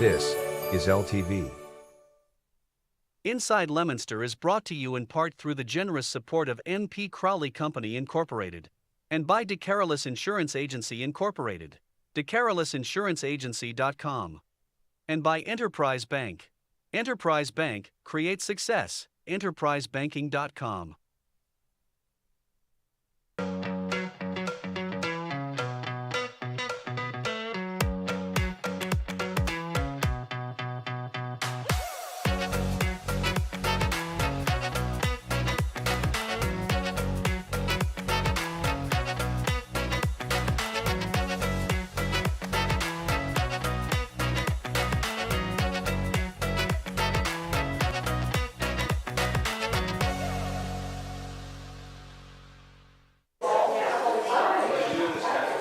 This is LTV. Inside Leominster is brought to you in part through the generous support of N.P. Crowley Company Incorporated and by DeCarolis Insurance Agency Incorporated, DeCarolisinsuranceagency.com, and by Enterprise Bank. Enterprise Bank creates success. EnterpriseBanking.com.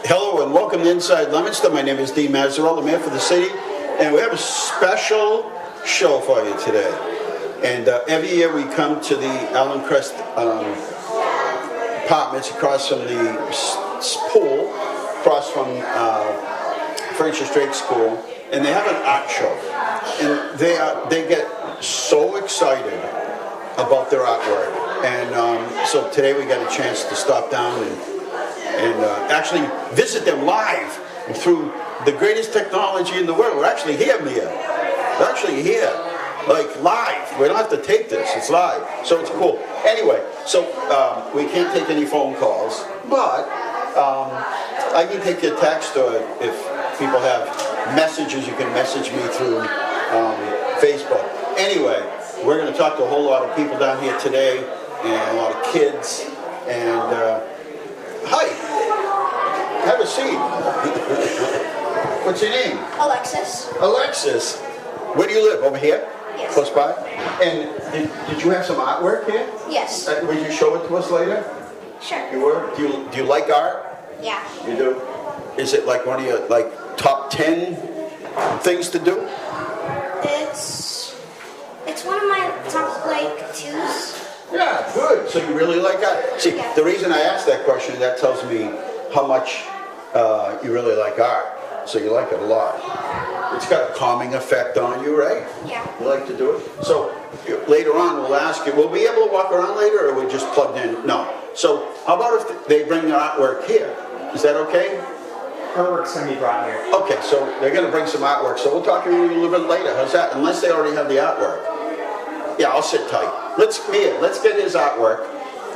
Hello and welcome to Inside Leominster. My name is Dean Mazzarella, Mayor for the city, and we have a special show for you today. And every year we come to the Allen Crest apartments across from the pool, across from Furniture Strait School, and they have an art show. And they get so excited about their artwork. And so today we got a chance to stop down and actually visit them live through the greatest technology in the world. We're actually here, Mia. We're actually here, like live. We don't have to tape this, it's live. So it's cool. Anyway, so we can't take any phone calls, but I can take your text, or if people have messages, you can message me through Facebook. Anyway, we're going to talk to a whole lot of people down here today, and a lot of kids, and hi. Have a seat. What's your name? Alexis. Alexis. Where do you live? Over here? Yes. Close by? And did you have some artwork here? Yes. Would you show it to us later? Sure. You were? Do you like art? Yeah. You do? Is it like one of your top 10 things to do? It's one of my top twos. Yeah, good. So you really like art? See, Yeah. the reason I asked that question, that tells me how much you really like art. So you like it a lot. It's got a calming effect on you, right? Yeah. You like to do it? So later on we'll ask you, will we be able to walk around later, or are we just plugged in? No. So how about if they bring their artwork here? Is that okay? Artwork's going to be brought here. Okay, so they're going to bring some artwork. So we'll talk to you a little bit later. How's that? Unless they already have the artwork. Yeah, I'll sit tight. Let's get his artwork.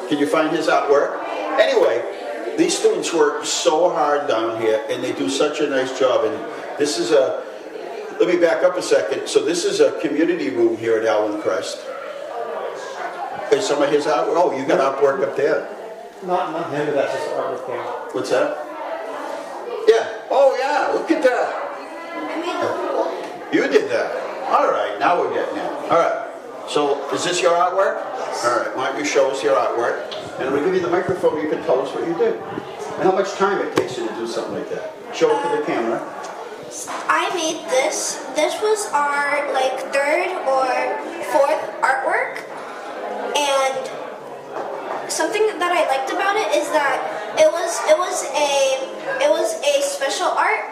Can you find his artwork? Anyway, these students work so hard down here, and they do such a nice job. And this is let me back up a second. So this is a community room here at Allen Crest. Is some of his artwork? Oh, you got artwork up there. Not him, but that's just artwork there. What's that? Yeah. Oh, yeah. Look at that. I made the pool. You did that. All right. Now we're getting it. All right. So, is this your artwork? Yes. All right, why don't you show us your artwork? And we'll give you the microphone, you can tell us what you did. And how much time it takes you to do something like that. Show it to the camera. I made this. This was our third or fourth artwork, and something that I liked about it is that it was a special art,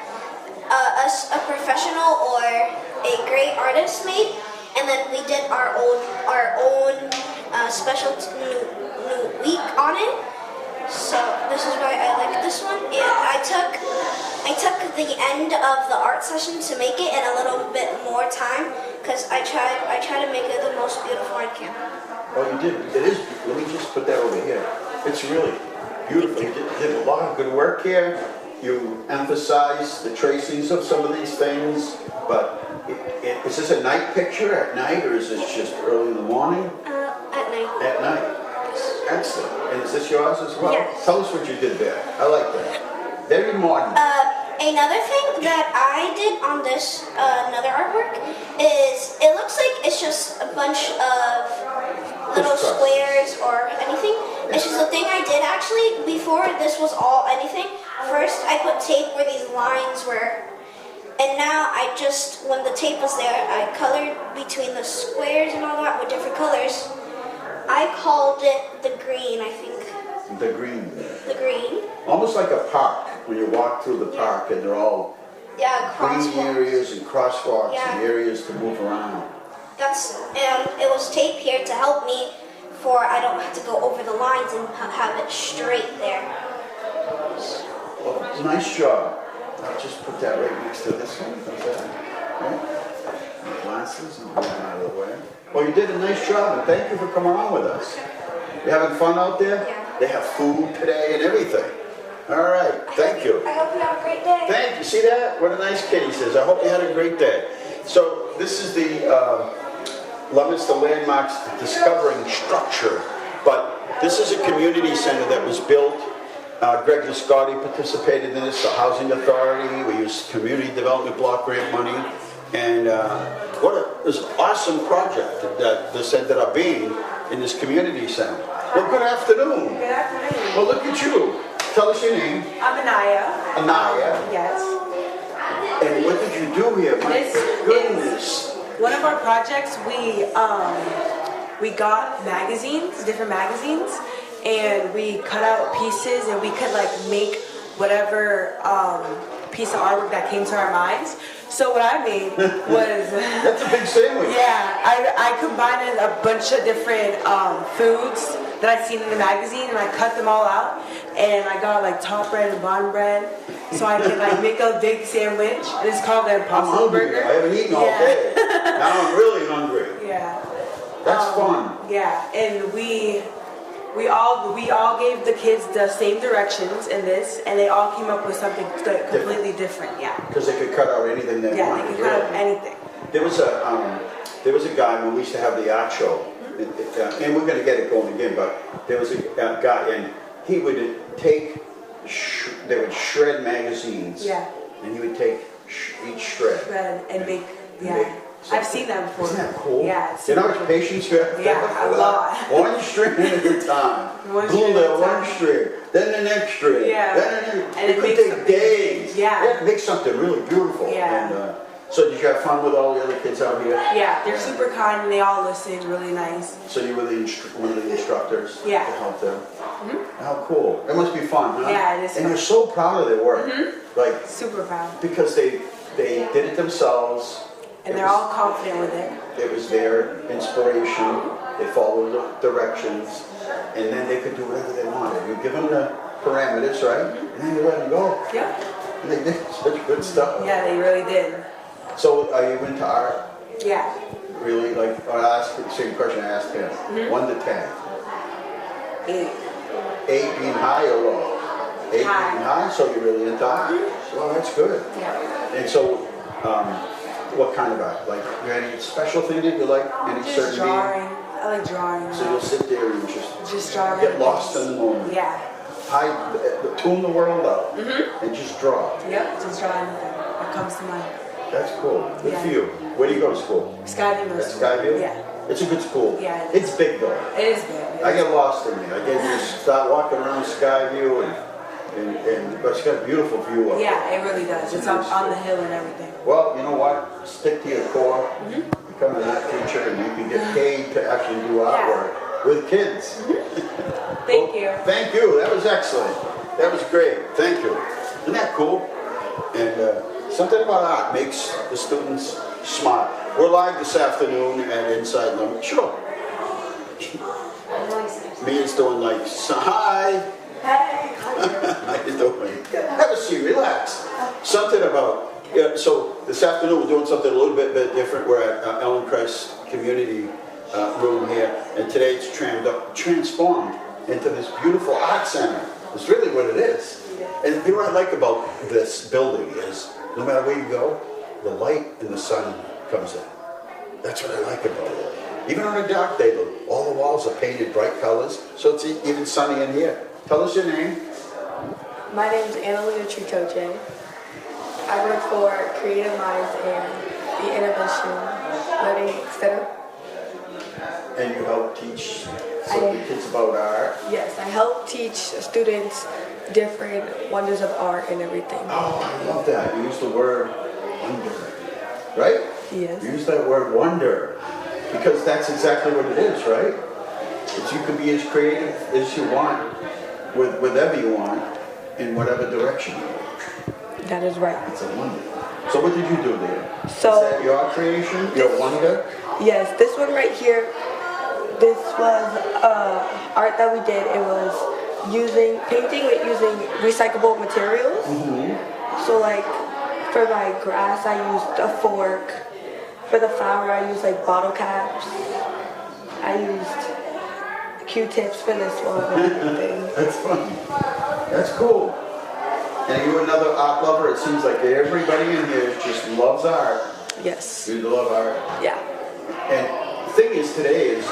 a professional or a great artist made. And then we did our own special new week on it. So this is why I like this one. And I took the end of the art session to make it in a little bit more time, because I try to make it the most beautiful I can. Oh, you did. It is. Let me just put that over here. It's really beautiful. You did a lot of good work here. You emphasized the tracings of some of these things, but is this a night picture at night, or is this just early in the morning? At night. At night. Excellent. And is this yours as well? Yes. Tell us what you did there. I like that. Very modern. Another thing that I did on this another artwork is it looks like it's just a bunch of little squares or anything. It's just the thing I did actually before this was all anything. First I put tape where these lines were, and now I just, when the tape was there, I colored between the squares and all that with different colors. I called it the green, I think. The green. The green. Almost like a park, when you walk through the park and they're all Yeah, green crosswalks. areas and crosswalks Yeah. and areas to move around. And it was taped here to help me for I don't have to go over the lines and have it straight there. Well, nice job. I'll just put that right next to this one. How's that? Okay. My glasses and move them out of the way. Well, you did a nice job, and thank you for coming on with us. You having fun out there? Yeah. They have food today and everything. All right, thank you. I hope you have a great day. Thank you. See that? What a nice kid, he says. I hope you had a great day. So this is the Leominster Landmarks Discovering Structure. But this is a community center that was built. Greg Liscotti participated in this, the Housing Authority. We used Community Development Block Grant money. And it was an awesome project that this ended up being in this community center. Well, good afternoon. Good afternoon. Well, look at you. Tell us your name. I'm Anaya. Anaya. Yes. And what did you do here? My This goodness. One of our projects, we got magazines, different magazines, and we cut out pieces and we could like make whatever piece of artwork that came to our minds. So what I made was That's a big sandwich. yeah, I combined a bunch of different foods that I'd seen in the magazine, and I cut them all out, and I got like top bread and bottom bread, so I could like make a big sandwich. And it's called the I'm Impossible hungry. Burger. I haven't eaten all day. Now I'm really hungry. Yeah. That's fun. Yeah, and we all gave the kids the same directions in this, and they all came up with something completely different. Yeah. Because they could cut out anything they Yeah, wanted. they could cut out really. anything. There was a guy when we used to have the art show, and we're going to get it going again. But there was a guy, and he would take, they would shred magazines. Yeah. And he would take each shred. Bread and make make yeah. I've seen that before. Isn't that cool? Yeah. It's You know how super much patience you have to Yeah, have for a that? lot. One strand at a time. One Glue strand that at a one time. strand, then the next strand. Yeah. Then And it it could makes take something- days. Yeah. You have to make something really beautiful. Yeah. And, so did you have fun with all the other kids out here? Yeah, they're super kind and they all listen really nice. So you were one of the instructors Yeah. to help them? How cool. It must be fun, huh? Yeah, it is And fun. you're so proud of their work. Like, Super proud. because they did it themselves. And It they're was- all confident with it. It was their inspiration. They followed the directions, and then they could do whatever they wanted. You give them the parameters, right? And then you let them go. Yeah. And they did such good stuff. Yeah, they really did. So are you into art? Yeah. Really? Like, I'll ask the same question I asked him. 1 to 10. 8. 8 being high or low? 8 High. being high, so you're really into art. Well, that's good. Yeah. And so, what kind of art? Like, you had any special thing that you like? Any Just certain medium? drawing. I like drawing. So you'll sit there and Just drawing. get lost in the moment. Yeah. Tune the world out and just draw. Yep. Just drawing what comes to mind. That's cool. Good Yeah. for you. Where do you go to school? Skyview Middle At School. Skyview? Yeah. It's a good school. Yeah, it It's big though. It is big. I get lost in there. I get to start walking around Skyview but it's got a beautiful view up there. Yeah, it really does. It's up on the hill and everything. Well, you know what? Stick to your core. Become an art teacher and you can get paid to actually do artwork with kids. Thank you. Thank you. That was excellent. That was great. Thank you. Isn't that cool? And something about art makes the students smile. We're live this afternoon at Inside Leominster. Sure. Mia's doing like, hi. Hey. How you doing? Have a seat. Relax. Something about, so this afternoon we're doing something a little bit different. We're at Ellen Christ Community Room here. And today it's transformed into this beautiful art center. It's really what it is. And the what I like about this building is no matter where you go, the light and the sun comes in. That's what I like about it. Even on a dark day, all the walls are painted bright colors, so it's even sunny in here. Tell us your name. My name is Eugene J. I work for Creative Minds and the Innovation Learning Center. And you help teach some of the kids about art. Yes, I help teach students different wonders of art and everything. Oh, I love that. You use the word wonder, right? Yes. You use that word wonder because that's exactly what it is, right? It's you can be as creative as you want with whatever you want in whatever direction you want. That is right. It's a wonder. So what did you do there? So- Is that your creation? Your wonder? Yes, this one right here, this was art that we did. It was painting with using recyclable materials. So like for my grass, I used a fork. For the flower, I used like bottle caps. I used Q-tips for this one and everything. That's funny. That's cool. And are you another art lover? It seems like everybody in here just loves art. Yes. You love art. Yeah. And the thing is today is,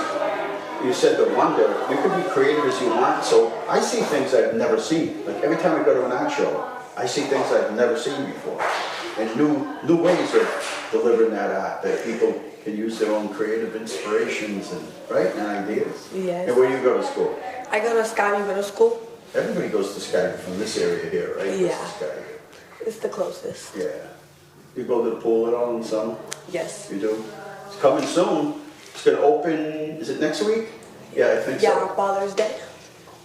you said the wonder, you can be creative as you want. So I see things I've never seen. Like every time I go to an art show, I see things I've never seen before. And new ways of delivering that art that people can use their own creative inspirations and ideas. Yes. And where do you go to school? I go to Skyview Middle School. Everybody goes to Skyview from this area here, right? Yeah. Goes to Skyview. It's the closest. Yeah. You go to the pool at all in summer? Yes. You do? It's coming soon. It's going to open, is it next week? Yeah, I think so. Yeah, on Father's Day.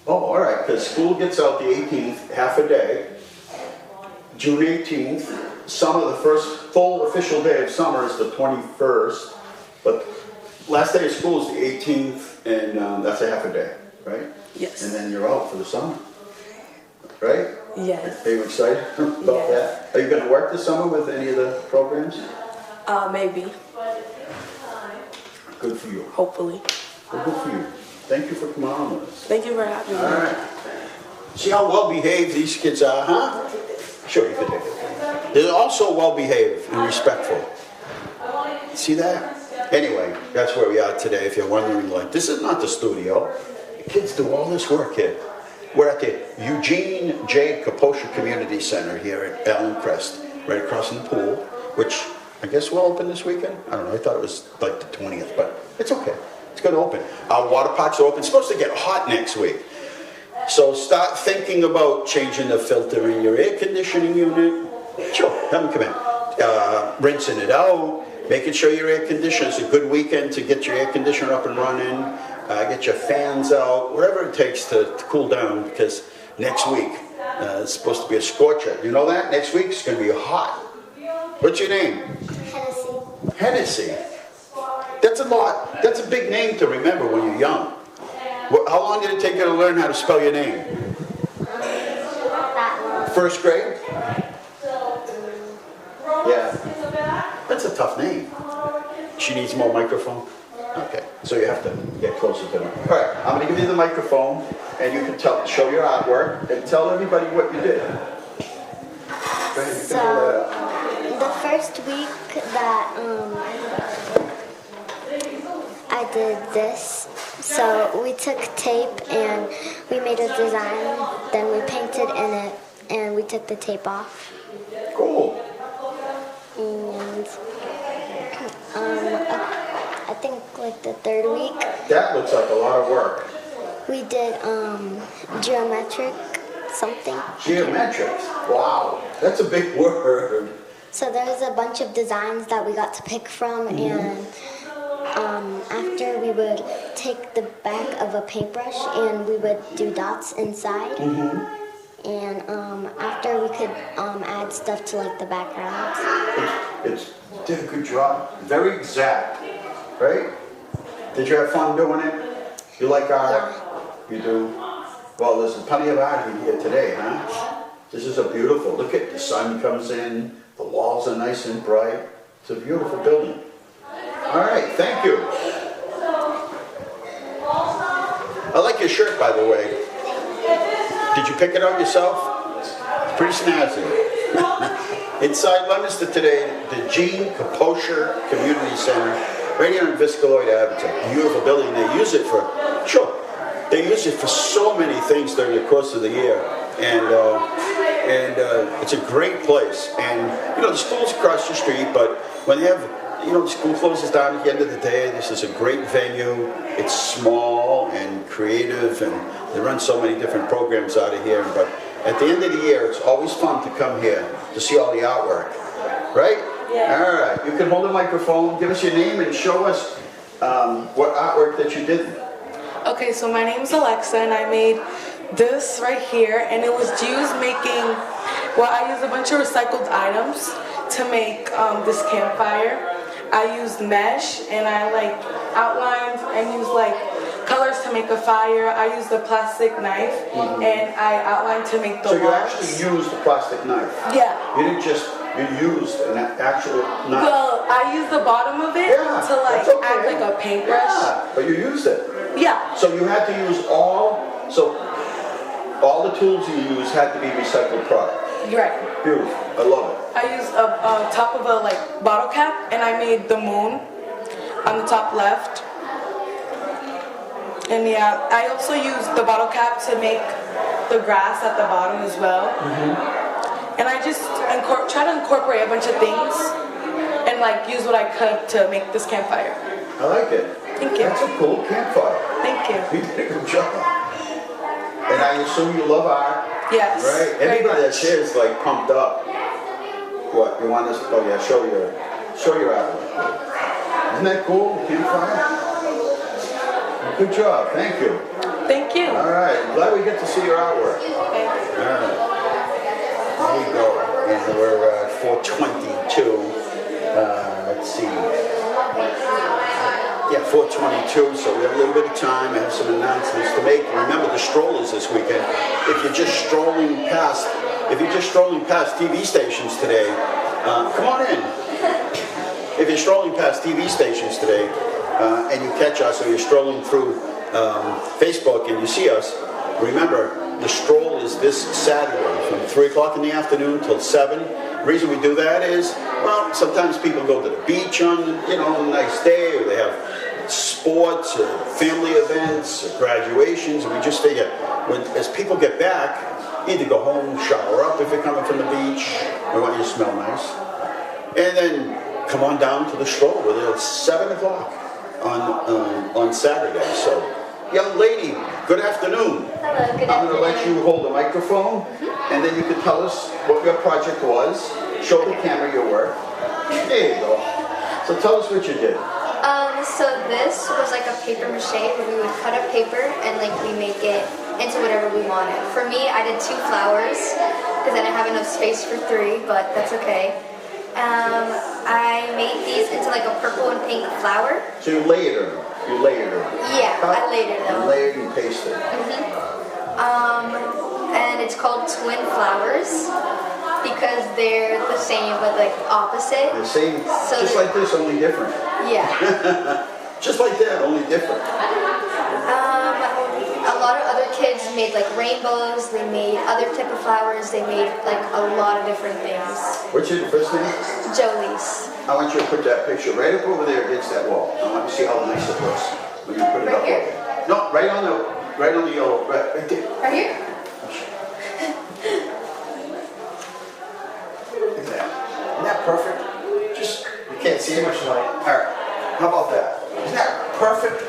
Oh, all right, because school gets out the 18th, half a day. June 18th. Summer, the first full official day of summer is the 21st. But last day of school is the 18th, and that's a half a day, right? Yes. And then you're out for the summer, right? Yes. Are you excited about that? Are you going to work this summer with any of the programs? Maybe. Good for you. Hopefully. Well, good for you. Thank you for coming on with us. Thank you for having me. All right. See how well behaved these kids are, huh? Sure, you can take it. They're also well behaved and respectful. See that? Anyway, that's where we are today. If you're wondering, like, this is not the studio. The kids do all this work here. We're at the Eugene J. Capoccia Community Center here at Elmcrest, right across from the pool, which I guess will open this weekend. I don't know. I thought it was like the 20th, but it's okay. It's going to open. Our water parks are open. It's supposed to get hot next week. So start thinking about changing the filter in your air conditioning unit. Sure, have them come in. Rinsing it out, making sure your air conditioner is a good weekend to get your air conditioner up and running, get your fans out, whatever it takes to cool down, because next week it's supposed to be a scorcher. You know that? Next week it's going to be hot. What's your name? Hennessy. Hennessy. That's a lot. That's a big name to remember when you're young. How long did it take you to learn how to spell your name? That one. First grade? Yeah. That's a tough name. She needs more microphone? Okay. So you have to get closer to them. All right. I'm going to give you the microphone, and you can show your artwork and tell everybody what you did. Go ahead. You can hold that up. The first week that I did this, so we took tape and we made a design, then we painted in it, and we took the tape off. Cool. And I think like the third week, That looks like a lot of work. we did geometric something. Geometrics. Wow. That's a big word. So there's a bunch of designs that we got to pick from, and after we would take the back of a paintbrush and we would do dots inside. And after we could add stuff to like the backgrounds. You did a good job. Very exact, right? Did you have fun doing it? You like art? You do? Well, there's plenty of art here today, huh? This is a beautiful, look at the sun comes in, the walls are nice and bright. It's a beautiful building. All right, thank you. I like your shirt, by the way. Did you pick it out yourself? It's pretty snazzy. Inside Leominster today, the Eugene Capoccia Community Center, right here on Viscaloid Ave. It's a beautiful building. They use it for, they use it for so many things during the course of the year. And it's a great place. And, the school's across the street, but when they have, the school closes down at the end of the day, this is a great venue. It's small and creative, and they run so many different programs out of here. But at the end of the year, it's always fun to come here to see all the artwork. Right? Yeah. All right. You can hold the microphone, give us your name, and show us what artwork that you did. Okay, so my name is Alexa, and I made this right here, and it was Jews making Well, I used a bunch of recycled items to make this campfire. I used mesh and I like outlined and used like colors to make a fire. I used a plastic knife and I outlined to make the So you walls. actually used a plastic knife? Yeah. You didn't just, you used an actual knife? Well, I used the bottom of it to like that's okay. act like a paintbrush. Yeah, but you used it. Yeah. So you had to use all the tools you used had to be recycled product. Right. Beautiful, I love it. I used a top of a like bottle cap and I made the moon on the top left. And yeah, I also used the bottle cap to make the grass at the bottom as well. And I just try to incorporate a bunch of things and like use what I could to make this campfire. I like it. Thank you. That's a cool campfire. Thank you. You did a good job. And I assume you love art, Yes. right? very Everybody that's much. here is like pumped up. What, you want us, oh yeah, show your artwork. Isn't that cool, campfire? Good job, thank you. Thank you. All right, glad we get to see your artwork. Okay. All right. There you go. And we're at 422. Let's see. Yeah, 422. So we have a little bit of time. I have some announcements to make. Remember the strollers this weekend. If you're just strolling past TV stations today, come on in. If you're strolling past TV stations today and you catch us, or you're strolling through Facebook and you see us, remember the stroll is this Saturday from 3 o'clock in the afternoon till 7. The reason we do that is, well, sometimes people go to the beach on a nice day, or they have sports or family events or graduations, and we just figure as people get back, either go home, shower up if you're coming from the beach, we want you to smell nice, and then come on down to the stroll. We're there at 7 o'clock on Saturday. So, young lady, good afternoon. Hello, good I'm going to let afternoon. you hold the microphone, and then you can tell us what your project was. Show the camera your work. There you go. So tell us what you did. So this was like a paper mache where we would cut up paper and like we make it into whatever we wanted. For me, I did 2 flowers because I didn't have enough space for 3, but that's okay. I made these into like a purple and pink flower. So you layered them. Yeah, I layered them. And layered and pasted. And it's called twin flowers because they're the same but like opposite. The same, So just they're- like this, only different. Yeah. Just like that, only different. A lot of other kids made like rainbows, they made other type of flowers, they made like a lot of different things. What's your first name? Jolie's. I want you to put that picture right up over there against that wall. I want to see how nice it looks when you put it Right up. here? There. No, right on the yellow, right there. Right here? Look at that. Isn't that perfect? Just, you can't see it. Too much light. All right, how about that? Isn't that perfect?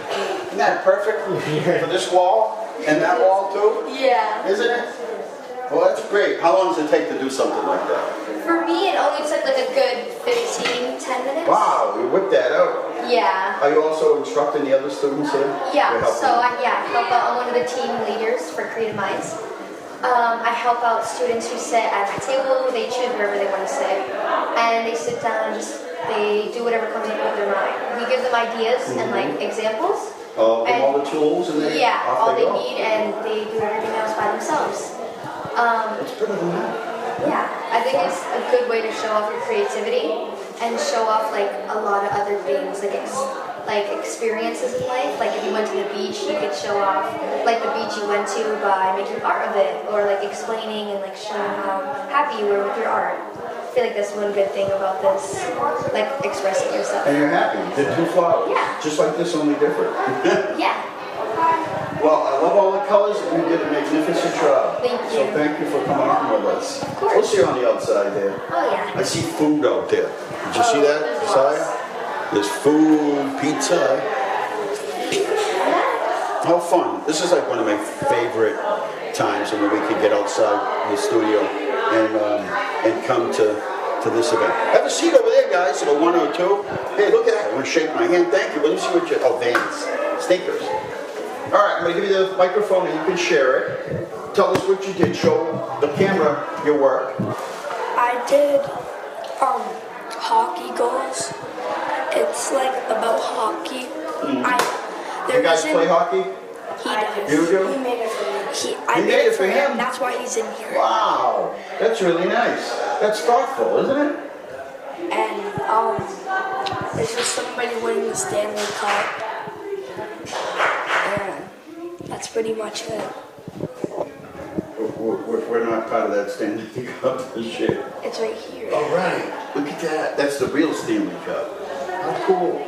Isn't that perfect for this wall and that wall too? Yeah. Isn't it? Well, that's great. How long does it take to do something like that? For me, it only took like a good 10 minutes. Wow, you whipped that out. Yeah. Are you also instructing the other students here? Yeah, You're helping so them? I help out. I'm one of the team leaders for Creative Minds. I help out students who sit at my table. They choose wherever they want to sit, and they sit down and they do whatever comes up with their mind. We give them ideas and like examples. Give and- all the tools and then Yeah, off all they they go. need, and they do everything else by themselves. It's better than that. Yeah, I think it's a good way to show off your creativity and show off like a lot of other things, like experiences in life. Like if you went to the beach, you could show off like the beach you went to by making art of it, or like explaining and like showing how happy you were with your art. I feel like that's one good thing about this, like expressing yourself. And you're happy. You did 2 flowers. Yeah. Just like this, only different. Yeah. Well, I love all the colors, and you did a magnificent job. Thank So you. thank you for coming on with us. Of course. We'll see you on the outside there. Oh yeah. I see food out there. Did you see that, there's Josiah? lots. There's food, pizza. How fun. This is like one of my favorite times when we can get outside the studio and come to this event. Have a seat over there, guys, at a 102. Hey, look at that. I'm going to shake my hand. Thank you. Let me see what you... Oh, Vans. Sneakers. All right, I'm going to give you the microphone and you can share it. Tell us what you did. Show the camera your work? I did hockey goals. It's like about hockey. You guys play hockey? He does. You do? He made it for me. I You made it for him. him? That's why he's in here. Wow, that's really nice. That's thoughtful, isn't it? And it's just somebody winning the Stanley Cup. And that's pretty much it. We're not part of that Stanley Cup this year. It's right here. All right, look at that. That's the real Stanley Cup. How cool.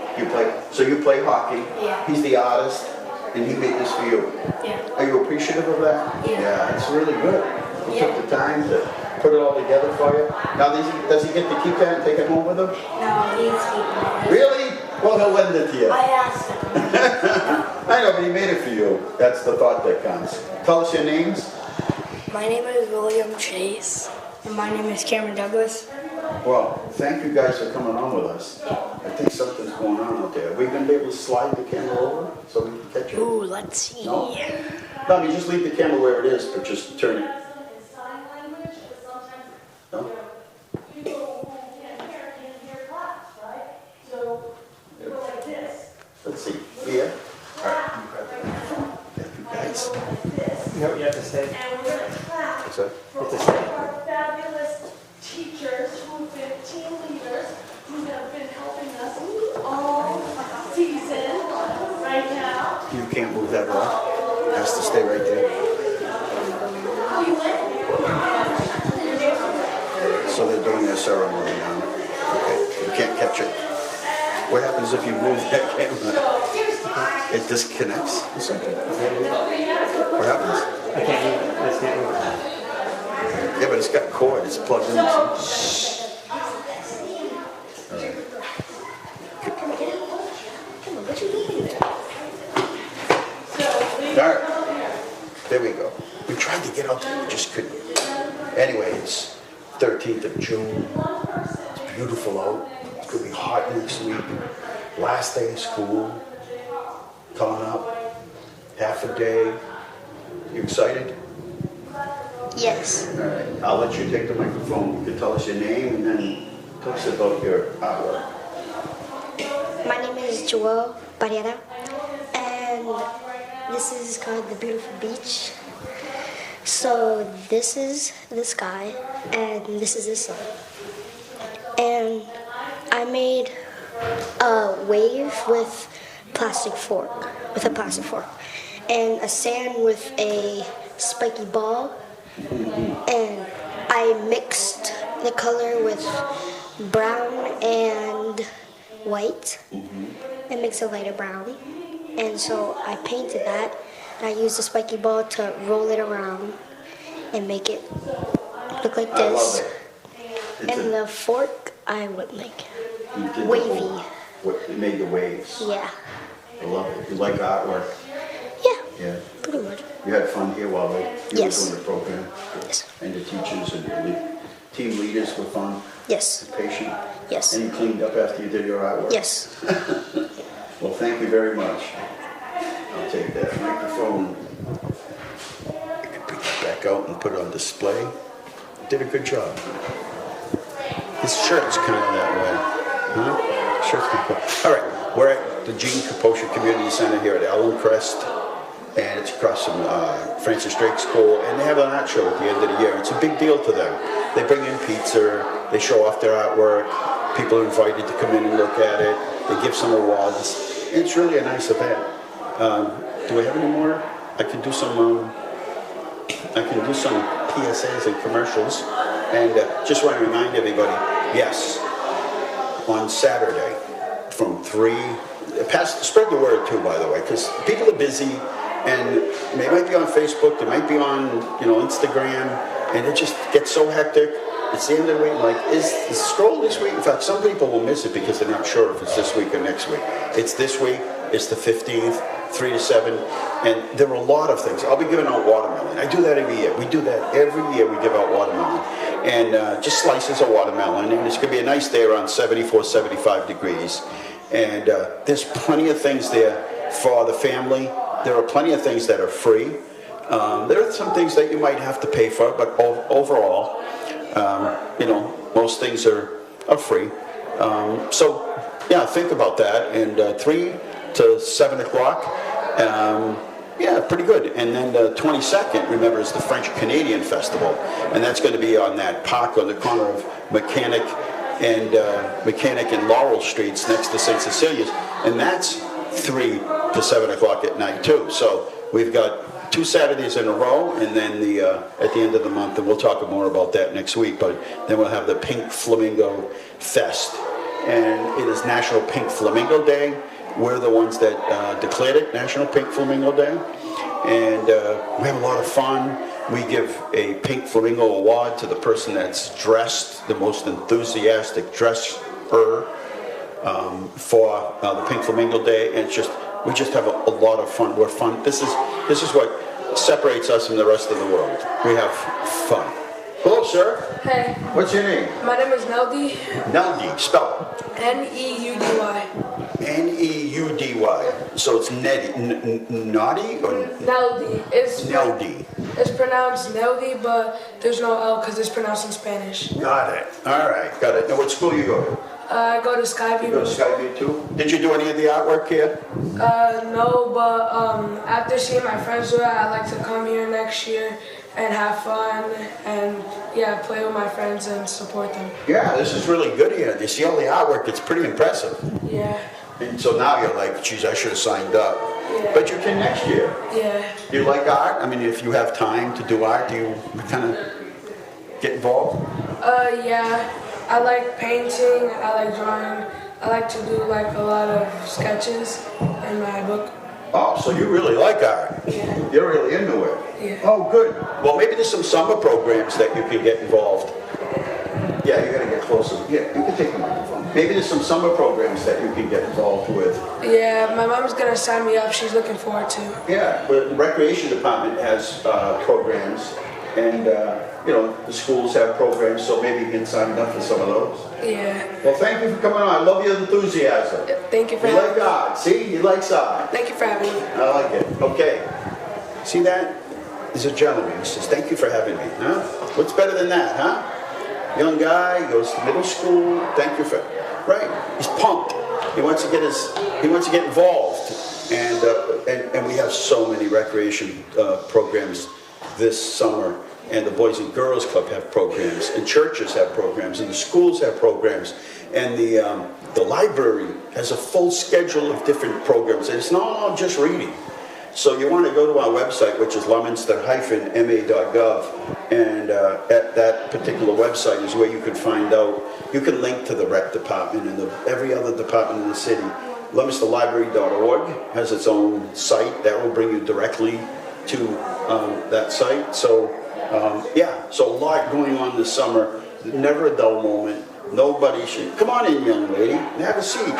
So you play hockey. Yeah. He's the artist, and he made this for you. Yeah. Are you appreciative of that? Yeah. It's really good. He took the time to put it all together for you. Now, does he get to keep that and take it home with him? No, he's keeping it. Really? Well, he'll lend it to you. I asked him. I know, but he made it for you. That's the thought that counts. Tell us your names. My name is William Chase. And my name is Cameron Douglas. Well, thank you guys for coming on with us. I think something's going on out there. Are we going to be able to slide the camera over so we can catch it? Ooh, let's see. No? No, I mean, just leave the camera where it is, but just turn it. No? Let's see. Here. All right. Thank you guys. No, you have to stay. What's that? You have to stay. Our fabulous teachers who've been team leaders who have been helping us all season right now. You can't move that off. It has to stay right there. So they're doing their ceremony now. Okay, you can't catch it. What happens if you move that camera? It disconnects or something? What happens? I can't move it. I just can't move it. Yeah, but it's got cord. It's plugged in. All right. There we go. We tried to get out there, we just couldn't. Anyway, it's 13th of June. It's beautiful out. It's going to be hot next week. Last day of school. Coming up. Half a day. You excited? Yes. All right. I'll let you take the microphone. You can tell us your name and then tell us about your artwork. My name is Joel Barrera, and this is called The Beautiful Beach. So this is the sky, and this is the sun. And I made a wave with a plastic fork, and a sand with a spiky ball. And I mixed the color with brown and white and mixed a lighter brown. And so I painted that, and I used the spiky ball to roll it around and make it look like I this. love it. And the fork, I would like You did the wavy. whole- You made the waves. Yeah. I love it. You like artwork? Yeah, Yeah. pretty much. You had fun here while you Yes. were doing the program? Yes. And the teachers and your team leaders were fun? Yes. Patient? Yes. And you cleaned up after you did your artwork? Yes. Well, thank you very much. I'll take that microphone. You can bring it back out and put it on display. Did a good job. His shirt's kind of that way. Huh? Shirt's kind of... All right, we're at the Capoccia Community Center here at Ellen Crest. And it's across from Francis Drake School, and they have an art show at the end of the year. It's a big deal to them. They bring in pizza, they show off their artwork, people are invited to come in and look at it, they give some awards. It's really a nice event. Do we have any more? I can do some PSAs and commercials, and just want to remind everybody, yes, on Saturday from 3, spread the word too, by the way, because people are busy. And they might be on Facebook, they might be on, Instagram, and it just gets so hectic. It's the end of the week, like, is the stroll this week? In fact, some people will miss it because they're not sure if it's this week or next week. It's this week, it's the 15th, 3 to 7, and there are a lot of things. I'll be giving out watermelon. I do that every year. We do that every year, we give out watermelon. And just slices of watermelon, and it's going to be a nice day around 74, 75 degrees. And there's plenty of things there for the family. There are plenty of things that are free. There are some things that you might have to pay for, but overall, you know, most things are free. So, yeah, think about that. And 3 to 7 o'clock, yeah, pretty good. And then the 22nd, remember, is the French-Canadian Festival. And that's going to be on that park on the corner of Mechanic and Laurel Streets next to St. Cecilia's. And that's 3 to 7 o'clock at night, too. So we've got 2 Saturdays in a row, and then at the end of the month, and we'll talk more about that next week, but then we'll have the Pink Flamingo Fest. And it is National Pink Flamingo Day. We're the ones that declared it National Pink Flamingo Day. And we have a lot of fun. We give a Pink Flamingo Award to the person that's dressed, the most enthusiastic dresser for the Pink Flamingo Day. And we just have a lot of fun. We're fun. This is what separates us from the rest of the world. We have fun. Hello, sir. Hey. What's your name? My name is Neldy. Neldy. Spell it. N-E-U-D-Y. N-E-U-D-Y. So it's Naughty or Neldy. Neldy? It's pronounced Neldy, but there's no L because it's pronounced in Spanish. Got it. All right, got it. Now, what school you go to? I go to Skyview. You go to Skyview too? Did you do any of the artwork here? No, but after seeing my friends do it, I'd like to come here next year and have fun and, yeah, play with my friends and support them. Yeah, this is really good here. You see all the artwork, it's pretty impressive. Yeah. And so now you're like, geez, I should have signed up. Yeah. But you can next year. Yeah. Do you like art? I mean, if you have time to do art, do you kind of get involved? Yeah. I like painting, I like drawing. I like to do like a lot of sketches in my book. Oh, so you really like art? Yeah. You're really into it? Yeah. Oh, good. Well, maybe there's some summer programs that you can get involved. Yeah, you gotta get closer. Yeah, you can take the microphone. Maybe there's some summer programs that you can get involved with. Yeah, my mom's gonna sign me up. She's looking forward to. Yeah, but the recreation department has programs, and you know, the schools have programs, so maybe you can sign up for some of those. Yeah. Well, thank you for coming on. I love your enthusiasm. Thank you for You having like me. art. See, he likes art. Thank you for having me. I like it. Okay. See that? He's a gentleman. He says, thank you for having me. Huh? What's better than that, huh? Young guy, goes to middle school. Thank you for, right? He's pumped. He wants to get involved. And we have so many recreation programs this summer. And the Boys and Girls Club have programs, and churches have programs, and the schools have programs, and the library has a full schedule of different programs, and it's not all just reading. So you want to go to our website, which is leominster-ma.gov, and at that particular website is where you can find out, you can link to the rec department and every other department in the city. Leominsterlibrary.org has its own site that will bring you directly to that site. So yeah, so a lot going on this summer. Never a dull moment. Nobody should. Come on in, young lady, and have a seat.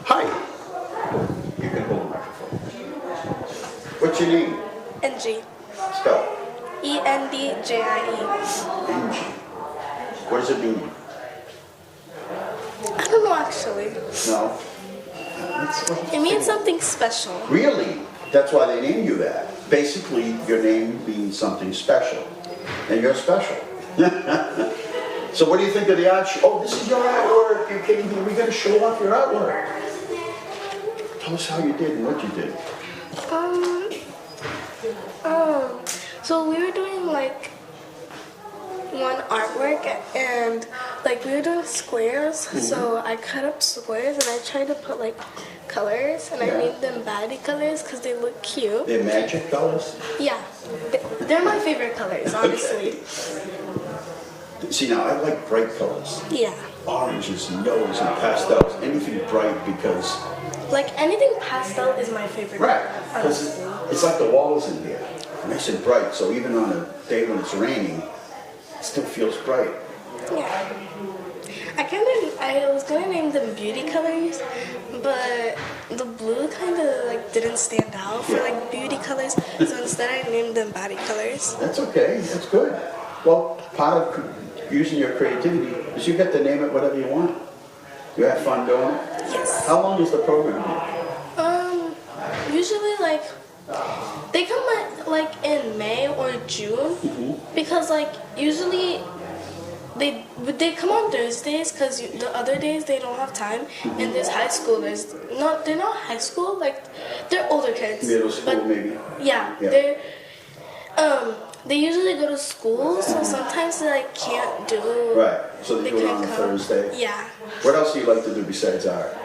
Hi. You can hold the microphone. What's your name? NG. Spell. E-N-D-J-I-E. NG. What does it mean? I don't know actually. No. It means something special. Really? That's why they named you that. Basically, your name means something special. And you're special. So what do you think of the art show? Oh, this is your artwork. You kidding me? We got to show off your artwork. Tell us how you did and what you did. So we were doing like one artwork and like we were doing squares. So I cut up squares and I tried to put like colors and I named them baddie colors because they look cute. They're magic colors? Yeah, they're my favorite colors, honestly. See, now I like bright colors. Yeah. Oranges and yellows and pastels. Anything bright because... Like anything pastel is my favorite Right, color, because honestly. it's like the walls in here. Nice and bright, so even on a day when it's raining, it still feels bright. Yeah. I was gonna name them beauty colors, but the blue kind of like didn't stand out for like beauty colors, so instead I named them body colors. That's okay, that's good. Well, part of using your creativity is you get to name it whatever you want. You have fun doing it? Yes. How long is the program? like in May or June because like usually they come on Thursdays because the other days they don't have time. And there's high schoolers. No, they're not high school. Like they're older kids. Middle school, maybe. Yeah, they're they usually go to school, so sometimes they like can't do. Right. So they do it on a Thursday. Yeah. What else do you like to do besides art?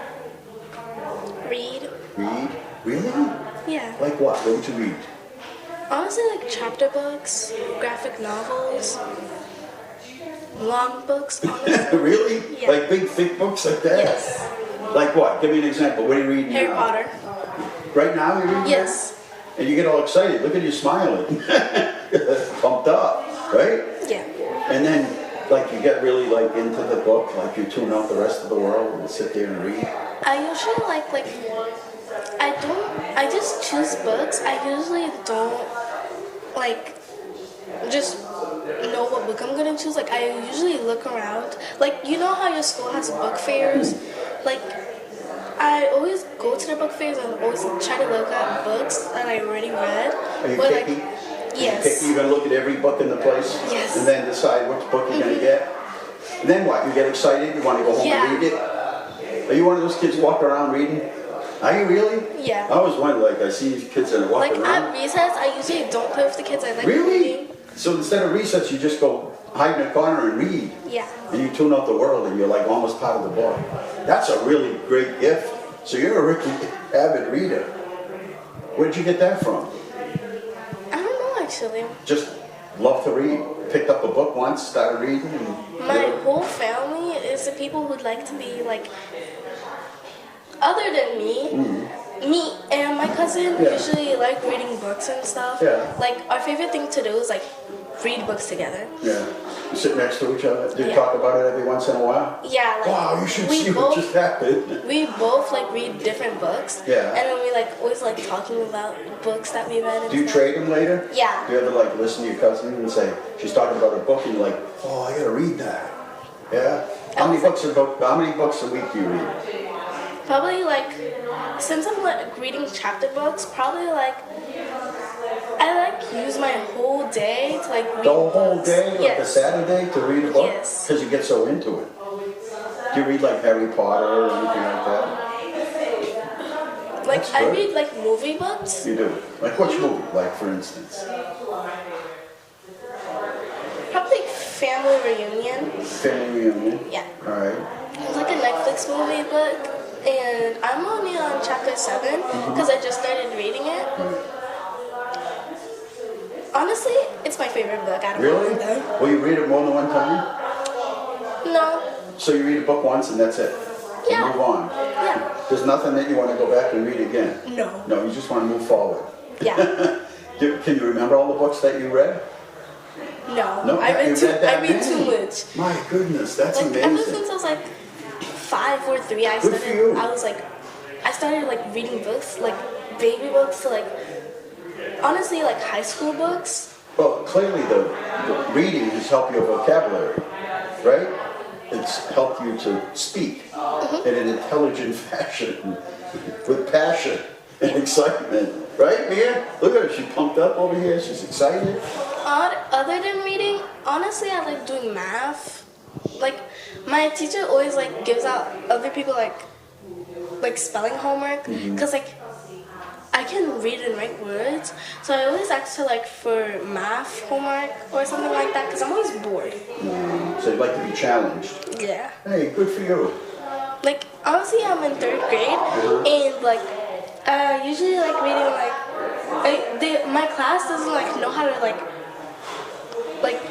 Read. Read? Really? Yeah. Like what? What would you read? Honestly, like chapter books, graphic novels, long books. Honestly. Really? Yeah. Like big, thick books like that? Yes. Like what? Give me an example. What are you reading Harry now? Potter. Right now you're reading Yes. that? And you get all excited. Look at you smiling. Pumped up, right? Yeah. And then, like, you get really, like, into the book. Like, you tune out the rest of the world and sit there and read. I usually like I just choose books. I usually don't like just know what book I'm gonna choose. Like I usually look around. Like you know how your school has book fairs? Like I always go to the book fairs and always try to look at books that I already read. Are you But picky? Yes. You're gonna look at every book in the place? Yes. And then decide which book you're gonna get? And then what? You get excited? You want to go home and read it? Are you one of those kids who walk around reading? Are you really? Yeah. I always wonder, like, I see these kids that are walking Like around. at recess, I usually don't play with the kids. I like Really? reading. So instead of recess, you just go hide in a corner and read. Yeah. And you tune out the world and you're like almost part of the book. That's a really great gift. So you're a really avid reader. Where did you get that from? I don't know actually. Just love to read. Picked up a book once, started reading. And, My whole family is the people who'd like to be like, other than me and my cousin usually like reading books and stuff. Yeah. Like our favorite thing to do is like read books together. Yeah. You sit next to each other. Do you Yeah. talk about it every once in a while? Yeah, like Wow, you should we see what just happened. We both like read different books. Yeah. And then we like always like talking about books that we read and Do you stuff. trade them later? Yeah. Do you ever like listen to your cousin and say, she's talking about a book and you're like, oh, I gotta read that. Yeah? How many books a week do you read? Probably like, since I'm like reading chapter books, probably like, I like use my whole day to like read The whole books. day, like a Yes. Saturday, to read a book? Yes. Because you get so into it. Do you read like Harry Potter or anything like that? Like That's I good. read like movie books. You do? Like which movie? Like for instance? Probably Family Reunion. Family Reunion? Yeah. Alright. It's like a Netflix movie book, and I'm only on chapter 7 because I just started reading it. Honestly, it's my favorite book out of all Really? of them. Well, you read it more than one time? No. So you read a book once and that's it? You Yeah. move on? Yeah. There's nothing that you want to go back and read again? No. No, you just want to move forward? Yeah. Can you remember all the books that you read? No. No, I you read too. read that I read too many? much. My goodness, that's Like ever amazing. since I was like 5 or 3, I Good for you. started like reading books, like baby books to like honestly like high school books. Well, clearly the reading has helped your vocabulary, right? It's helped you to speak in an intelligent fashion, with passion and excitement, right, Mia? Look at her, she's pumped up over here, she's excited. Other than reading, honestly, I like doing math. Like my teacher always like gives out other people like spelling homework because like I can read and write words, so I always ask her like for math homework or something like that because I'm always bored. So you'd like to be challenged. Yeah. Hey, good for you. Like honestly, I'm in 3rd grade, and like usually like reading my class doesn't like know how to like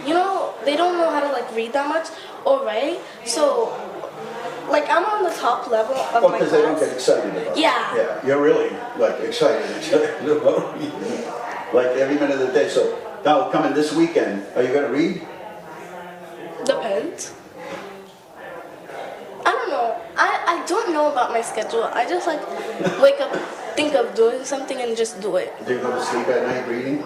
you know they don't know how to like read that much or write, so like I'm on the top level of Well, my because they don't get class. excited about it. Yeah. Yeah, you're really like excited about reading. Like every minute of the day. So now coming this weekend, are you going to read? Depends. I don't know. I don't know about my schedule. I just like wake up, think of doing something and just do it. Do you go to sleep at night reading?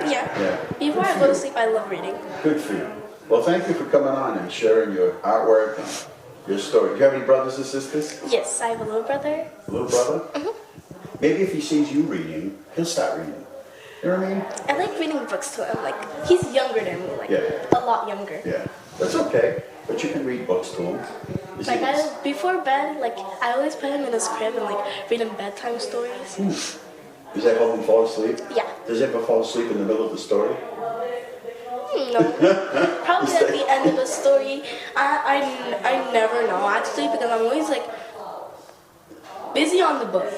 Yeah. Yeah. Before I go to sleep, I love reading. Good for you. Well, thank you for coming on and sharing your artwork and your story. Do you have any brothers and sisters? Yes, I have a little brother. A little brother? Maybe if he sees you reading, he'll start reading. You know what I mean? I like reading books to him. Like, he's younger than me, like, Yeah. a lot younger. Yeah, that's okay. But you can read books to him. You see, Like, before bed, like, I always put him in his crib and, like, read him bedtime stories. does that help him fall asleep? Yeah. Does he ever fall asleep in the middle of the story? No. Probably at the end of the story. I never know, actually, because I'm always, like, busy on the book.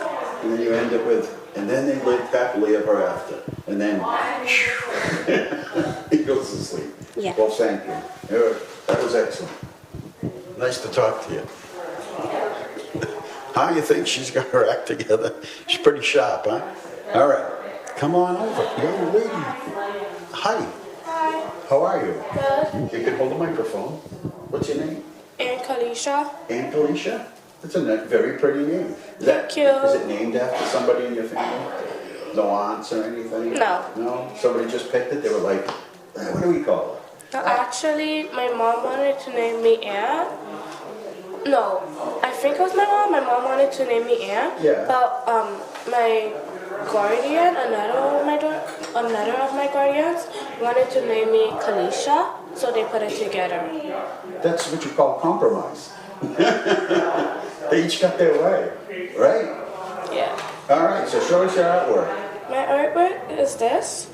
And then you end up with, and then they lived happily ever after. And then he goes to sleep. Yeah. Well, thank you. That was excellent. Nice to talk to you. How you think she's got her act together? She's pretty sharp, huh? All right. Come on over. Young lady. Hi. Hi. How are you? Good. You can hold the microphone. What's your name? And Kalisha. Aunt Alicia? That's a very pretty name. Thank you. Is it named after somebody in your family? No aunts or anything? No. No? Somebody just picked it? They were like, what do we call it? Actually, my mom wanted to name me Anne. No, I think it was my mom. My mom wanted to name me Anne. Yeah. But my guardian, another of my guardians, wanted to name me Kalisha, so they put it together. That's what you call compromise. They each got their way, right? Yeah. All right, so show us your artwork. My artwork is this.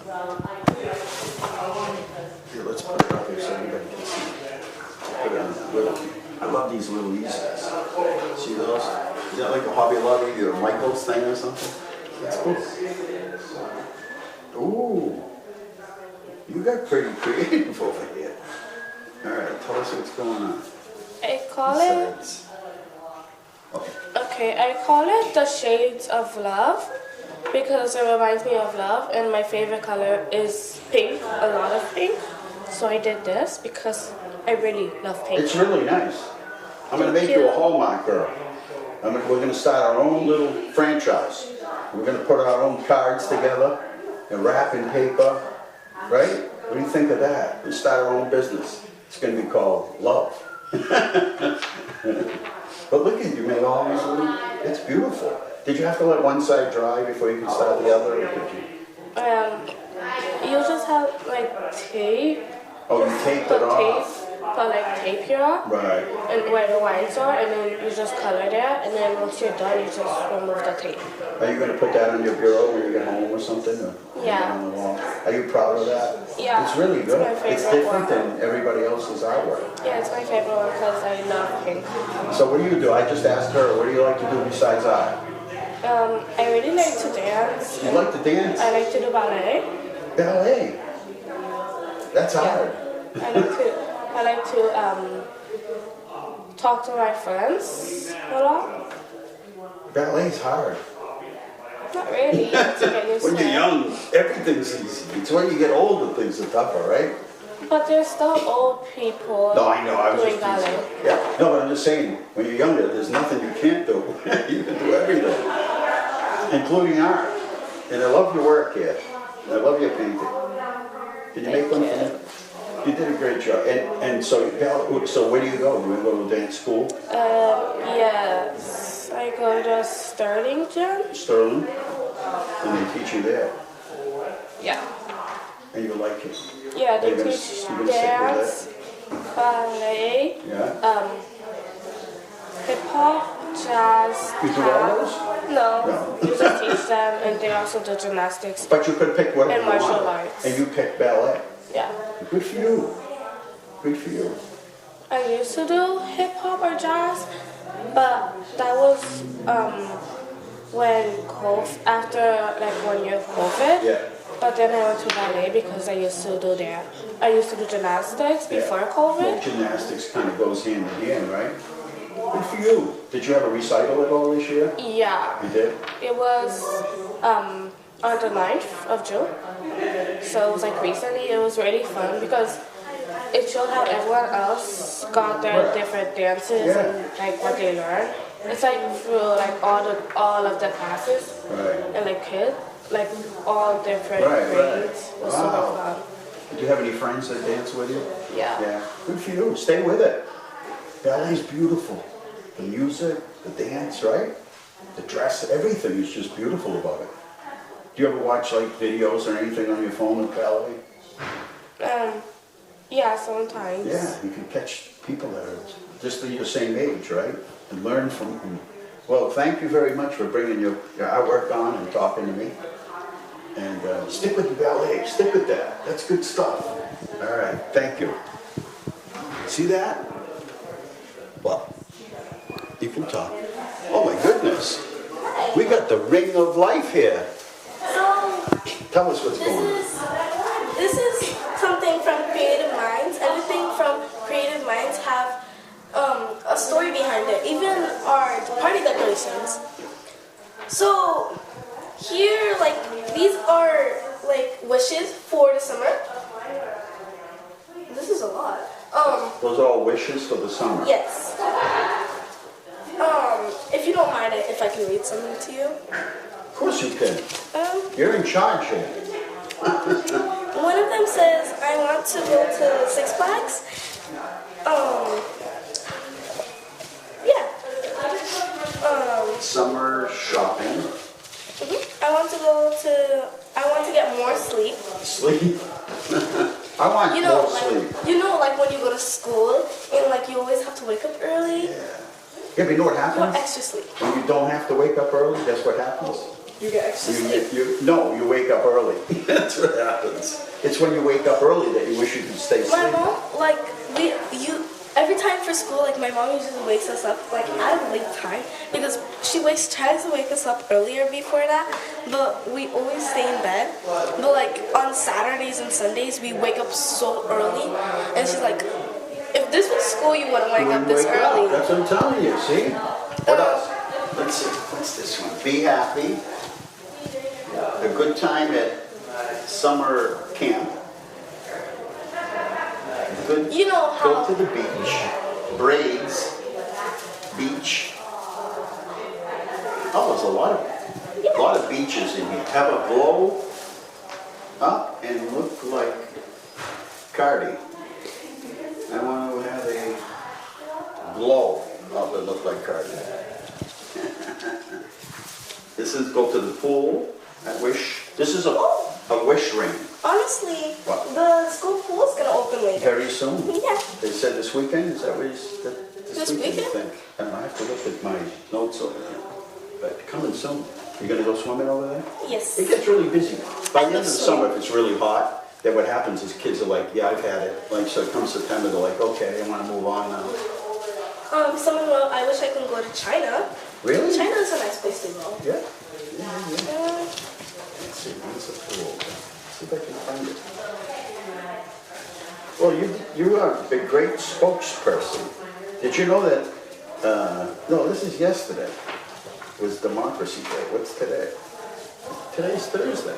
Here, let's put it up here so everybody can see. Put it on that little, I love these little Easters. See those? Is that like a Hobby Lobby or Michael's thing or something? That's cool. Ooh, you got pretty creative over here. All right, tell us what's going on. I call it. Besides- Okay, I call it the Shades of Love because it reminds me of love, and my favorite color is pink, a lot of pink. So I did this because I really love pink. It's really nice. I'm going to make you a Hallmark girl. We're going to start our own little franchise. We're going to put our own cards together and wrap in paper, right? What do you think of that? We start our own business. It's going to be called Love. But look at you, made all these little, it's beautiful. Did you have to let one side dry before you could start the other? Or did you? You just have like tape. Oh, you taped it off. Put like tape here, Right. and where the lines are, and then you just color that, and then once you're done, you just remove the tape. Are you going to put that on your bureau when you get home or something? Or Yeah. on the wall? Are you proud of that? Yeah. It's really It's good. my favorite It's different one. than everybody else's artwork. Yeah, it's my favorite one because I love pink. So what do? I just asked her, what do you like to do besides art? I really like to dance. You like to dance? I like to do ballet. Ballet. That's hard. I like to talk to my friends a lot. Ballet's hard. Not really. You have to get used When to you're it. young, everything's easy. It's when you get older things are tougher, right? But there's still old people No, I know. I was doing just ballet. teasing. Yeah. No, but I'm just saying, when you're younger, there's nothing you can't do. You can do everything, including art. And I love your work here. I love your painting. Can you make one for me? You did a great job. And so where do you go? Do you go to dance school? Yes. I go to Sterling Gym. Sterling? And they teach you there. Yeah. And you like it? Yeah, they You're gonna- teach you're gonna stick with dance, ballet, Yeah? hip hop, jazz, You do all tap. those? No, No. you just teach them, and they also do gymnastics. But you could pick whatever And you martial wanted. arts. And you picked ballet. Yeah. Good for you. Good for you. I used to do hip hop or jazz, but that was when after like 1 year of COVID. Yeah. But then I went to ballet because I used to do that. I used to do gymnastics before Well, COVID. gymnastics kind of goes hand in hand, right? Good for you. Did you have a recital at all this year? Yeah. You did? It was on the 9th of June. So it was like recently. It was really fun because it showed how everyone else got their different dances Yeah. and like what they learned. It's like through like all of the classes Right. and like kids, like all different Right, right. grades. It was super Wow. fun. Did you have any friends that dance with you? Yeah. Yeah. Good for you. Stay with it. Ballet's beautiful. The music, the dance, right? The dress, everything is just beautiful about it. Do you ever watch like videos or anything on your phone with ballet? Yeah, sometimes. Yeah, you can catch people that are just your same age, right? And learn from them. Well, thank you very much for bringing your artwork on and talking to me. And stick with the ballet, stick with that. That's good stuff. All right, thank you. See that? Well, you can talk. Oh my goodness. We got the ring of life here. So, Tell us what's going on. this is something from Creative Minds. Everything from Creative Minds have a story behind it. Even our party decorations. So, here, like, these are, like, wishes for the summer. This is a lot. Those are all wishes for the summer. Yes. If you don't mind it, if I can read something to you. Of course you can. You're in charge here. One of them says, I want to go to Six Flags. Yeah. Summer shopping. I want to get more sleep. Sleep. I want more sleep. Like when you go to school and like you always have to wake up early. Yeah, but you know what You happens? want extra sleep. When you don't have to wake up early, guess what happens? You get extra sleep. No, you wake up early. That's what happens. It's when you wake up early that you wish you could stay My asleep. mom, like, every time for school, like, my mom usually wakes us up, like, at a late time, because she tries to wake us up earlier before that, but we always stay in bed. But, like, on Saturdays and Sundays, we wake up so early, and she's like, if this was school, you wouldn't wake up this Wake up. early. That's what I'm telling you, see? What else? Let's see, what's this one? Be happy. A good time at summer camp. Good, You know how... go to the beach. Braids. Beach. Oh, there's a lot of beaches in here. Have a glow up and look like Cardi. I want to have a glow up and look like Cardi. This is go to the pool. I wish. This is a wish ring. Honestly, What? the school pool is going to open later. Very soon. Yeah. They said this weekend. Is that what you said? This I weekend? think. I don't know, I have to look at my notes over there. But coming soon. You gonna go swimming over there? Yes. It gets really busy. By the end of the So- summer, if it's really hot, then what happens is kids are like, yeah, I've had it. Like, so it comes September, they're like, okay, I want to move on now. Someone wrote, I wish I could go to China. Really? China is a nice place to go. Yeah. Let's see, where's the pool? Let's see if I can find it. Well, you are a great spokesperson. Did you know that, no, this is yesterday. It was Democracy Day. What's today? Today's Thursday.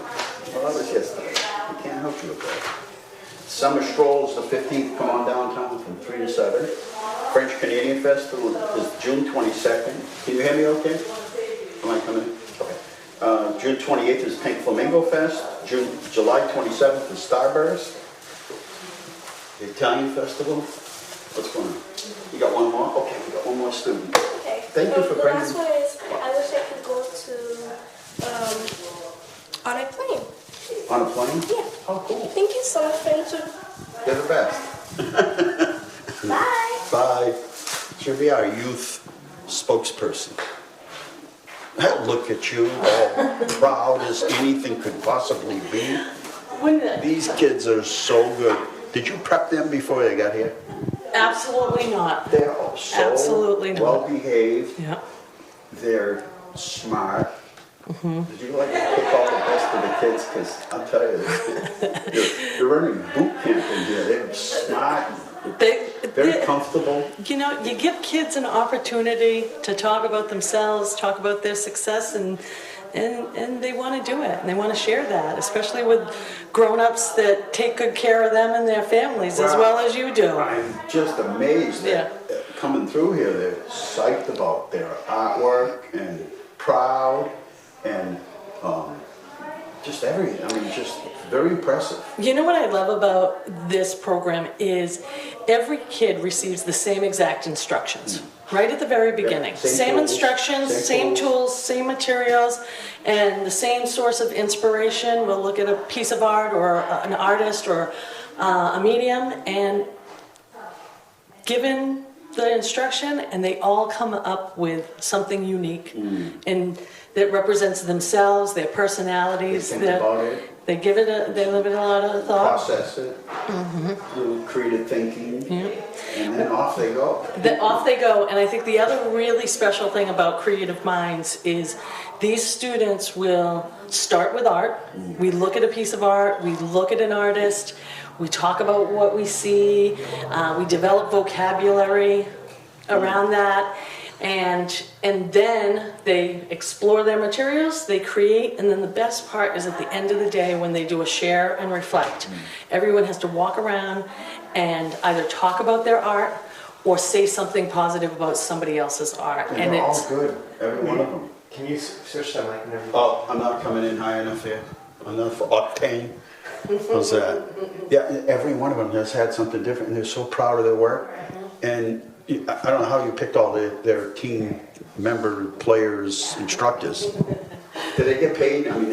Well, that was yesterday. We can't help you with that. Summer Strolls, the 15th, come on downtown from 3 to 7. French Canadian Festival is June 22nd. Can you hear me okay? Am I coming in? Okay. June 28th is Pink Flamingo Fest. July 27th is Starburst. The Italian Festival. What's going on? You got one more? Okay, we got one more student. Okay. Thank you for the bringing... last one is, I wish I could go to, on a plane. On a plane? Yeah. Oh, cool. Thank you so much for answering. You're the best. Bye. Bye. She'll be our youth spokesperson. Look at you, all proud as anything could possibly be. These kids are so good. Did you prep them before they got here? Absolutely not. They're all so Absolutely not. well behaved. Yeah. They're smart. Did you like to pick all the best of the kids? Because I'll tell you, they're running boot camp in here. They're smart, very comfortable. You know, you give kids an opportunity to talk about themselves, talk about their success, and they want to do it, and they want to share that, especially with grown-ups that take good care of them and their families as well as you do. I'm just amazed that coming through here, they're psyched about their artwork and proud and just everything. I mean, just very impressive. You know what I love about this program is every kid receives the same exact instructions. right at the very beginning. same Same tools, instructions, same same tools. tools, same materials, and the same source of inspiration. We'll look at a piece of art or an artist or a medium, and given the instruction, and they all come up with something unique and that represents themselves, their personalities. They think about it. They give it they live it a lot of thought. Process it, little creative thinking, and then off they go. Off they go, and I think the other really special thing about Creative Minds is these students will start with art. We look at a piece of art, we look at an artist, we talk about what we see, we develop vocabulary around that, and then they explore their materials, they create, and then the best part is at the end of the day when they do a share and reflect. Everyone has to walk around and either talk about their art or say something positive about somebody else's art. And they're all good, every one of them. Can you switch that mic? Oh, I'm not coming in high enough here. Enough octane. How's that? Yeah, every one of them has had something different, and they're so proud of their work. And I don't know how you picked all their team member, players, instructors. Do they get paid? I mean,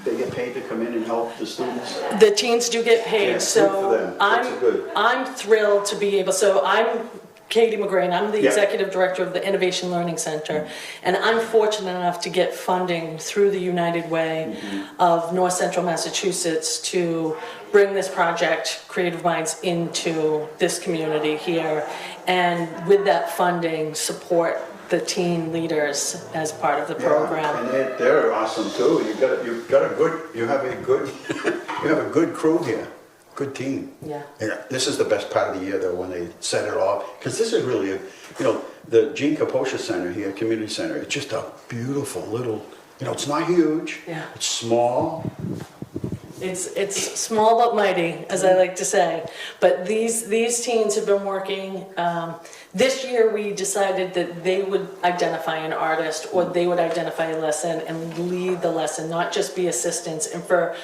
they get paid to come in and help the students? The teens do get paid, Yeah, good for so them. That's good. I'm thrilled to be able, so I'm Katie McGrain, I'm the Yeah. executive director of the Innovation Learning Center, and I'm fortunate enough to get funding through the United Way of North Central Massachusetts to bring this project, Creative Minds, into this community here, and with that funding, support the teen leaders as part of the program. And they're awesome too. You have a good crew here, good team. Yeah. This is the best part of the year though, when they set it off, because this is really the Gene Capoccia Center here, Community Center. It's just a beautiful little. It's not huge. Yeah. It's small. It's small but mighty, as I like to say. But these teens have been working. This year we decided that they would identify an artist or they would identify a lesson and lead the lesson, not just be assistants. And for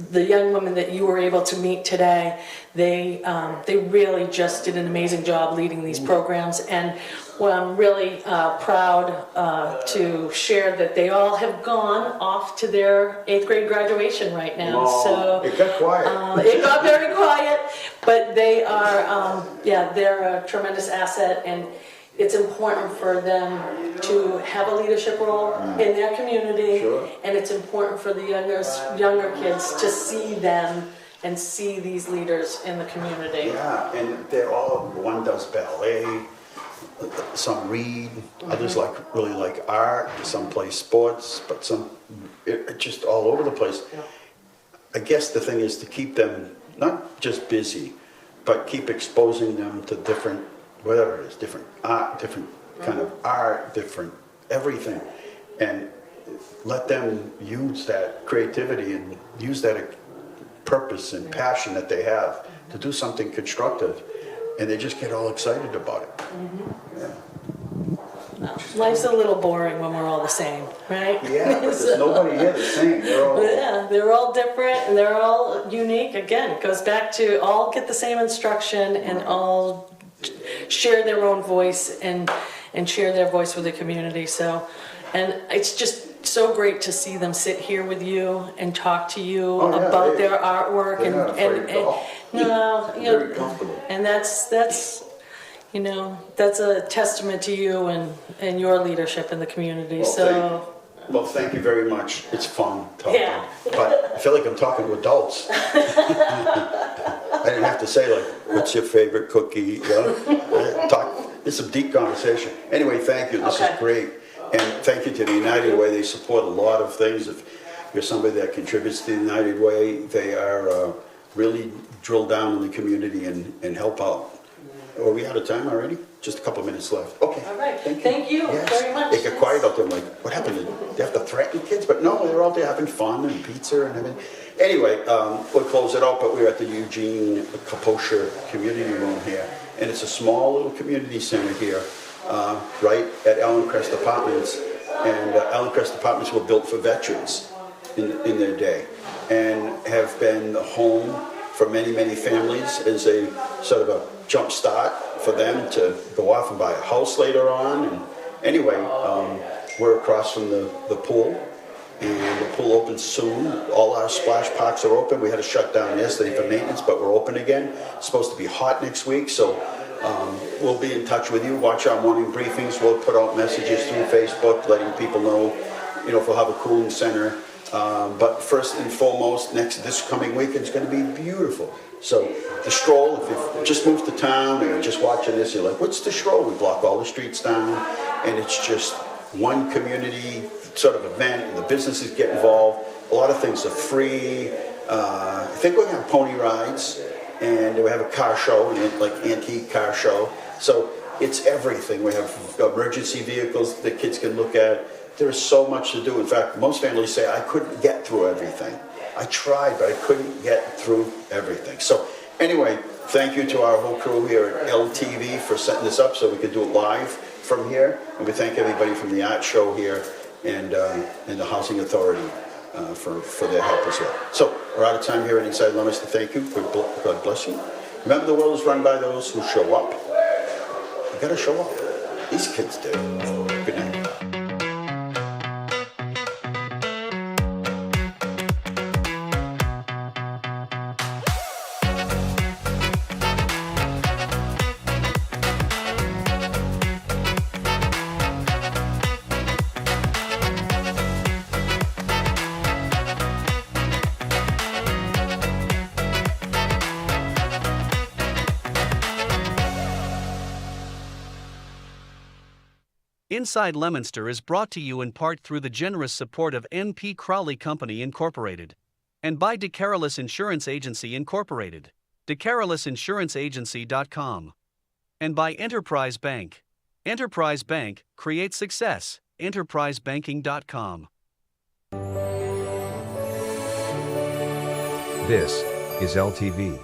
the young women that you were able to meet today, they really just did an amazing job leading these programs. And well, I'm really proud to share that they all have gone off to their 8th grade graduation right now. Oh, So it got quiet. it got very quiet, but they are, they're a tremendous asset, and it's important for them to have a leadership role in their community. Sure. And it's important for the younger kids to see them and see these leaders in the community. Yeah, and they're all, one does ballet, some read, others really like art, some play sports, but some just all over the place. I guess the thing is to keep them not just busy, but keep exposing them to different, whatever it is, different art, different kind of art, different everything, and let them use that creativity and use that purpose and passion that they have to do something constructive, and they just get all excited about it. Yeah. Well, life's a little boring when we're all the same, right? Yeah, but there's nobody here the same. They're all different and they're all unique. Again, it goes back to all get the same instruction and all share their own voice and share their voice with the community. So, and it's just so great to see them sit here with you and talk to you about their artwork Very comfortable. and that's a testament to you and your leadership in the community. Well, thank you very much. It's fun talking. Yeah. But I feel like I'm talking to adults. I didn't have to say what's your favorite cookie? It's a deep conversation. Anyway, thank you. This is great. And thank you to the United Way. They support a lot of things. If you're somebody that contributes to the United Way, they are really drill down in the community and help out. Are we out of time already? Just a couple of minutes left. Okay. All right. Thank you very much. It got quiet out there. I'm like, what happened? They have to threaten kids? But no, they're out there having fun and pizza and everything. Anyway, we'll close it out, but we're at the Eugene Capoccia Community Room here. And it's a small little community center here, right at Ellencrest Apartments. And Ellencrest Apartments were built for veterans in their day and have been the home for many, many families as a sort of a jump start for them to go off and buy a house later on. And anyway, we're across from the pool, and the pool opens soon. All our splash parks are open. We had to shut down yesterday for maintenance, but we're open again. It's supposed to be hot next week, so we'll be in touch with you. Watch our morning briefings. We'll put out messages through Facebook letting people know, you know, if we'll have a cooling center. But first and foremost, this coming weekend is going to be beautiful. So the stroll, if you've just moved to town and you're just watching this, you're like, what's the stroll? We block all the streets down, and it's just one community sort of event, and the businesses get involved. A lot of things are free. I think we're going to have pony rides, and we have a car show, like antique car show. So it's everything. We have emergency vehicles that kids can look at. There's so much to do. In fact, most families say, I couldn't get through everything. I tried, but I couldn't get through everything. So anyway, thank you to our whole crew here at LTV for setting this up so we could do it live from here. And we thank everybody from the art show here and the Housing Authority for their help as well. So we're out of time here at Inside Leominster. Thank you. God bless you. Remember, the world is run by those who show up. You got to show up. These kids do. Good night. Inside Leominster is brought to you in part through the generous support of N.P. Crowley Company Incorporated and by DeCarolis Insurance Agency Incorporated, DeCarolisInsuranceAgency.com, and by Enterprise Bank. Enterprise Bank creates success. EnterpriseBanking.com. This is LTV.